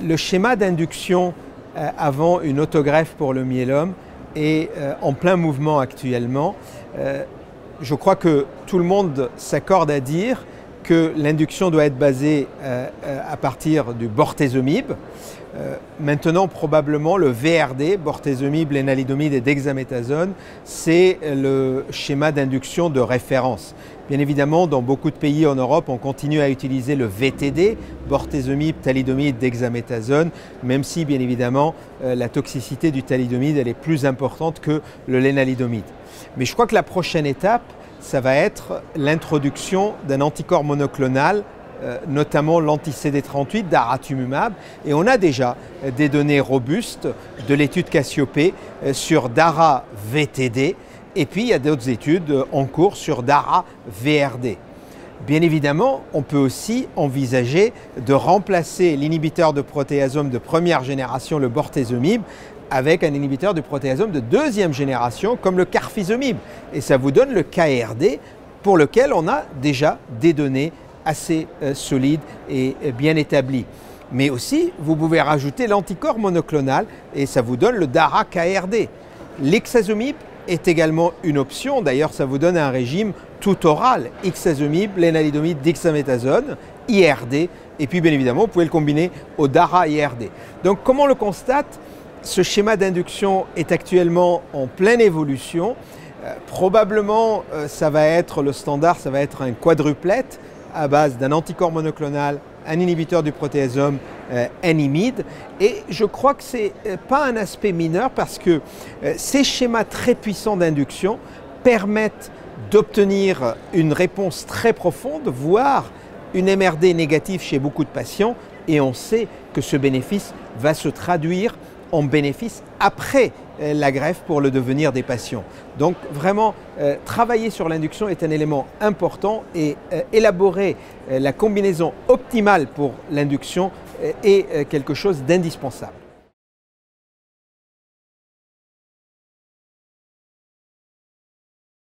Le schéma d'induction avant une autogreffe pour le myélome est en plein mouvement actuellement. Je crois que tout le monde s'accorde à dire que l'induction doit être basée à partir du bortezomib. Maintenant, probablement, le VRD, bortezomib, lénalidomide et dexaméthasone, c'est le schéma d'induction de référence. Bien évidemment, dans beaucoup de pays en Europe, on continue à utiliser le VTD, bortezomib, thalidomide, dexaméthasone, même si, bien évidemment, la toxicité du thalidomide elle est plus importante que le lénalidomide. Mais je crois que la prochaine étape, ça va être l'introduction d'un anticorps monoclonal, notamment l'anti-CD38 daratumumab, et on a déjà des données robustes de l'étude Cassiopée sur Dara-VTD, et puis il y a d'autres études en cours sur Dara-VRD. Bien évidemment, on peut aussi envisager de remplacer l'inhibiteur de protéasome de première génération, le bortezomib, avec un inhibiteur du protéasome de deuxième génération, comme le carfizomib. Et ça vous donne le KRD, pour lequel on a déjà des données assez solides et bien établies. Mais aussi, vous pouvez rajouter l'anticorps monoclonal, et ça vous donne le DARA-KRD. L'ixazomib est également une option, d'ailleurs ça vous donne un régime tout oral, ixazomib, lénalidomide, dexaméthasone, IRD, et puis bien évidemment vous pouvez le combiner au DARA-IRD. Donc comme on le constate, ce schéma d'induction est actuellement en pleine évolution. Probablement, ça va être le standard, ça va être un quadruplette à base d'un anticorps monoclonal, un inhibiteur du protéasome, un IMID. Et je crois que ce n'est pas un aspect mineur parce que ces schémas très puissants d'induction permettent d'obtenir une réponse très profonde, voire une MRD négative chez beaucoup de patients. Et on sait que ce bénéfice va se traduire en bénéfice après la greffe pour le devenir des patients. Donc vraiment, travailler sur l'induction est un élément important et élaborer la combinaison optimale pour l'induction est quelque chose d'indispensable.